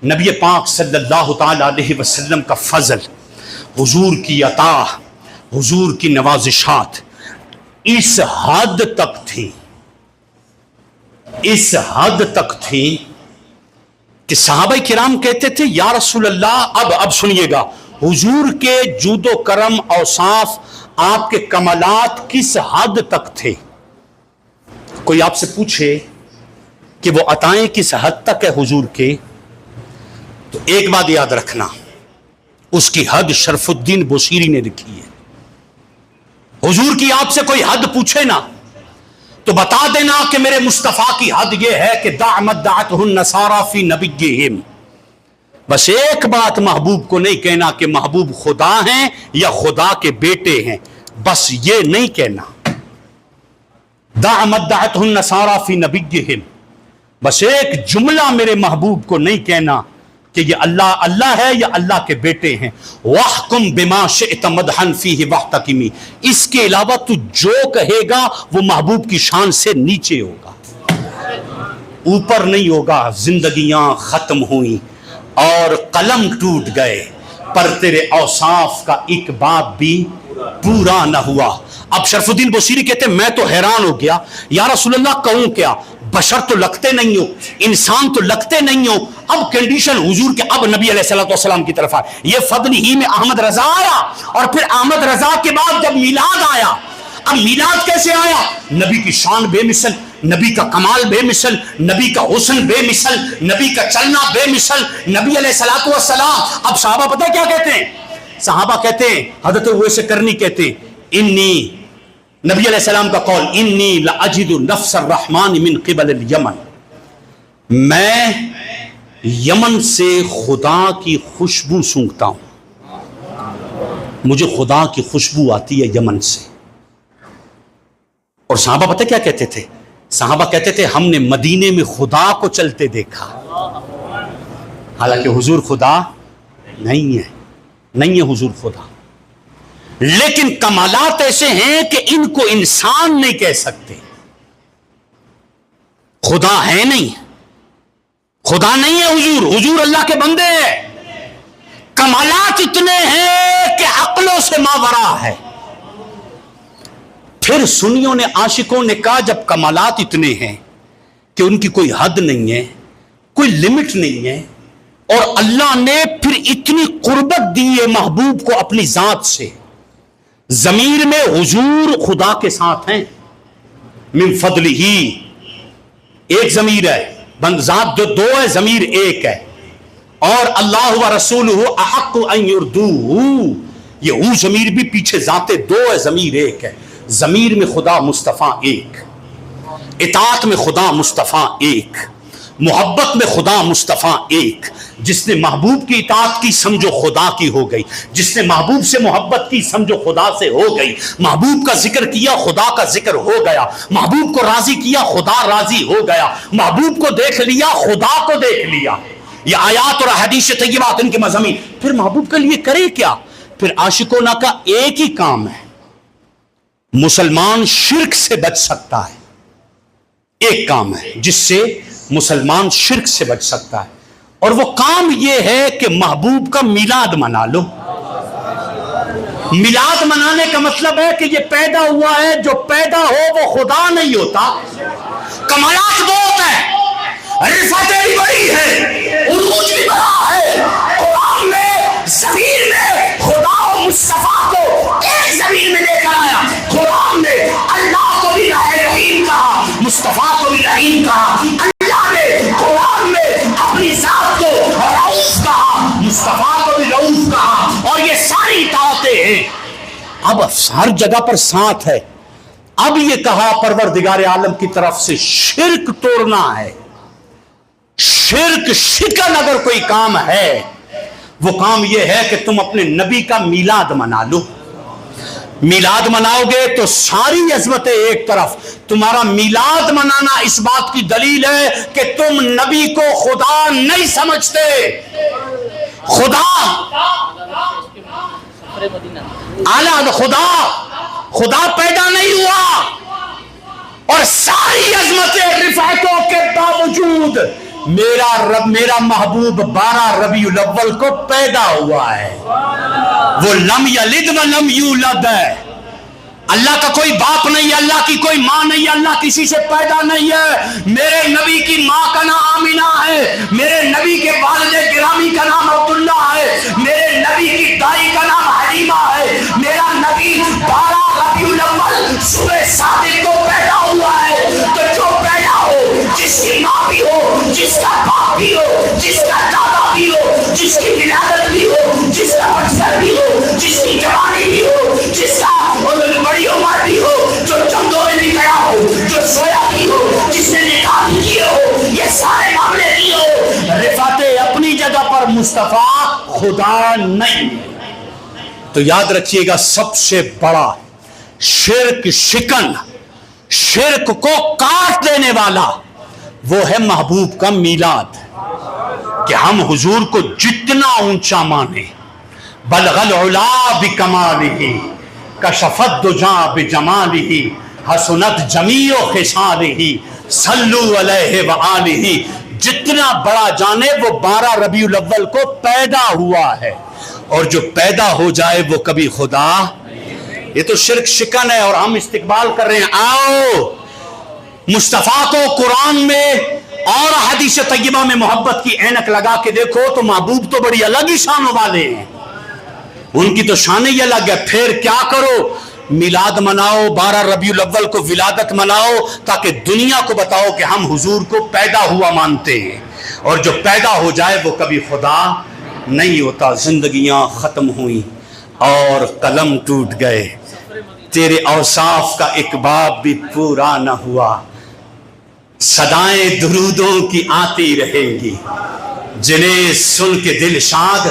نبی پاک صلی اللہ تعالی علیہ وسلم کا فضل، حضور کی عطا، حضور کی نوازشات اس حد تک تھی، اس حد تک تھی کہ صحابہ کرام کہتے تھے یا رسول اللہ، اب سنیے گا، حضور کے جود و کرم، اوصاف، آپ کے کمالات کس حد تک تھے؟ کوئی آپ سے پوچھے کہ وہ عطائیں کس حد تک ہے حضور کے، تو ایک بات یاد رکھنا، اس کی حد شرف الدین بصیری نے لکھی ہے۔ حضور کی آپ سے کوئی حد پوچھے نا تو بتا دینا کہ میرے مصطفیٰ کی حد یہ ہے کہ دع ما دعتہ النصارى فی نبیہم۔ بس ایک بات محبوب کو نہیں کہنا کہ محبوب خدا ہیں یا خدا کے بیٹے ہیں، بس یہ نہیں کہنا۔ دع ما دعتہ النصارى فی نبیہم، بس ایک جملہ میرے محبوب کو نہیں کہنا کہ یہ اللہ ہے یا اللہ کے بیٹے ہیں۔ وَاحْكُمْ بِمَا شِئْتَ مَدْحًا فِيهِ وَاحْتَكِمِ، اس کے علاوہ تو جو کہے گا وہ محبوب کی شان سے نیچے ہوگا، اوپر نہیں ہوگا۔ زندگیاں ختم ہوئیں اور قلم ٹوٹ گئے، پر تیرے اوصاف کا ایک باب بھی پورا نہ ہوا۔ اب شرف الدین بصیری کہتے ہیں میں تو حیران ہو گیا، یا رسول اللہ کہوں کیا، بشر تو لگتے نہیں ہو، انسان تو لگتے نہیں ہو، اب کنڈیشن حضور کے، اب نبی علیہ السلام کی طرف آئے۔ یہ فضل ہی میں احمد رضا آیا، اور پھر احمد رضا کے بعد جب میلاد آیا، اب میلاد کیسے آیا؟ نبی کی شان بے مثل، نبی کا کمال بے مثل، نبی کا حسن بے مثل، نبی کا چلنا بے مثل، نبی علیہ السلام۔ اب صحابہ پتہ کیا کہتے ہیں؟ صحابہ کہتے ہیں، حضرت اویس کرنی کہتے ہیں، انی، نبی علیہ السلام کا قول، انی لاجد نفس الرحمن من قبل الیمن، میں یمن سے خدا کی خوشبو سونگھتا ہوں، مجھے خدا کی خوشبو آتی ہے یمن سے۔ اور صحابہ پتہ کیا کہتے تھے؟ صحابہ کہتے تھے ہم نے مدینے میں خدا کو چلتے دیکھا، حالانکہ حضور خدا نہیں ہے، نہیں ہے حضور خدا، لیکن کمالات ایسے ہیں کہ ان کو انسان نہیں کہہ سکتے۔ خدا ہے نہیں، خدا نہیں ہے حضور، حضور اللہ کے بندے ہیں، کمالات اتنے ہیں کہ عقلوں سے ماورا ہے۔ پھر سنیوں نے، عاشقوں نے کہا جب کمالات اتنے ہیں کہ ان کی کوئی حد نہیں ہے، کوئی لمٹ نہیں ہے، اور اللہ نے پھر اتنی قربت دی ہے محبوب کو اپنی ذات سے، ضمیر میں حضور خدا کے ساتھ ہیں، من فضلہ، ایک ضمیر ہے، ذات دو ہے، ضمیر ایک ہے، اور اللہ و رسولہ احق ان یردوہ، یہ او ضمیر بھی پیچھے ذات دو ہے، ضمیر ایک ہے۔ ضمیر میں خدا مصطفیٰ ایک، اطاعت میں خدا مصطفیٰ ایک، محبت میں خدا مصطفیٰ ایک۔ جس نے محبوب کی اطاعت کی سمجھو خدا کی ہو گئی، جس نے محبوب سے محبت کی سمجھو خدا سے ہو گئی، محبوب کا ذکر کیا خدا کا ذکر ہو گیا، محبوب کو راضی کیا خدا راضی ہو گیا، محبوب کو دیکھ لیا خدا کو دیکھ لیا۔ یہ آیات اور احادیث طیبات ان کے مضامین۔ پھر محبوب کے لیے کرے کیا؟ پھر عاشقوں کا ایک ہی کام ہے، مسلمان شرک سے بچ سکتا ہے، ایک کام ہے جس سے مسلمان شرک سے بچ سکتا ہے، اور وہ کام یہ ہے کہ محبوب کا میلاد منا لو۔ میلاد منانے کا مطلب ہے کہ یہ پیدا ہوا ہے، جو پیدا ہو وہ خدا نہیں ہوتا۔ کمالات بہت ہیں، رفعت بھی بڑی ہے، عروج بھی بڑا ہے۔ قرآن میں ضمیر میں خدا و مصطفیٰ کو ایک ضمیر میں لے کر آیا۔ قرآن نے اللہ کو بھی رحیم کہا، مصطفیٰ کو بھی رحیم کہا، اللہ نے قرآن میں اپنی ذات کو رؤوف کہا، مصطفیٰ کو بھی رؤوف کہا، اور یہ ساری اطاعتیں ہیں۔ اب ہر جگہ پر ساتھ ہے۔ اب یہ کہا پروردگار عالم کی طرف سے شرک توڑنا ہے۔ شرک شکن اگر کوئی کام ہے، وہ کام یہ ہے کہ تم اپنے نبی کا میلاد منا لو۔ میلاد مناؤ گے تو ساری عظمتیں ایک طرف، تمہارا میلاد منانا اس بات کی دلیل ہے کہ تم نبی کو خدا نہیں سمجھتے۔ خدا اعلیٰ، خدا پیدا نہیں ہوا، اور ساری عظمتیں رفعتوں کے باوجود میرا محبوب 12 ربیع الاول کو پیدا ہوا ہے. وہ لم یلد و لم یولد ہے. اللہ کا کوئی باپ نہیں ہے, اللہ کی کوئی ماں نہیں ہے, اللہ کسی سے پیدا نہیں ہے. میرے نبی کی ماں کا نام آمینہ ہے, میرے نبی کے والد گرامی کا نام عبداللہ ہے, میرے نبی کی دائی کا نام حلیمہ ہے. میرا نبی 12 ربیع الاول صبح صادق کو پیدا ہوا ہے. تو جو پیدا ہو, جس کی ماں بھی ہو, جس کا باپ بھی ہو, جس کا دادا بھی ہو, جس کی ولادت بھی ہو, جس کا مقصد بھی ہو, جس کی جوانی بھی ہو, جس کا بڑی عمر بھی ہو, جو چندوں میں بھی گیا ہو, جو سویا بھی ہو, جس نے نکاح بھی کیے ہو, یہ سارے معاملے بھی ہو. رفعت اپنی جگہ پر, مصطفیٰ خدا نہیں. تو یاد رکھیے گا, سب سے بڑا شرک شکن, شرک کو کاٹ دینے والا وہ ہے محبوب کا میلاد. کہ ہم حضور کو جتنا اونچا مانے, بلغ العلا بکمالہ, کشف الدجی بجمالہ, حسنت جمیع خصالہ, صلوا علیہ وآلہ. جتنا بڑا جانے وہ 12 ربیع الاول کو پیدا ہوا ہے, اور جو پیدا ہو جائے وہ کبھی خدا. یہ تو شرک شکن ہے, اور ہم استقبال کر رہے ہیں. آؤ مصطفیٰ کو قرآن میں اور حدیث طیبہ میں محبت کی عینک لگا کے دیکھو تو محبوب تو بڑی الگ ہی شان والے ہیں, ان کی تو شان ہی الگ ہے. پھر کیا کرو, میلاد مناؤ, 12 ربیع الاول کو ولادت مناؤ, تاکہ دنیا کو بتاؤ کہ ہم حضور کو پیدا ہوا مانتے ہیں, اور جو پیدا ہو جائے وہ کبھی خدا نہیں ہوتا. زندگیاں ختم ہوئیں اور قلم ٹوٹ گئے, تیرے اوصاف کا ایک باب بھی پورا نہ ہوا. صدائیں درودوں کی آتی رہیں گی, جنہیں سن کے دل شاد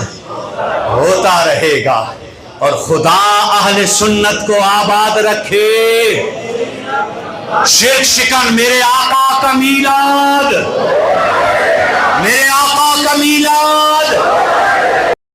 ہوتا رہے گا, اور خدا اہل سنت کو آباد رکھے. شرک شکن میرے آقا کا میلاد, میرے آقا کا میلاد.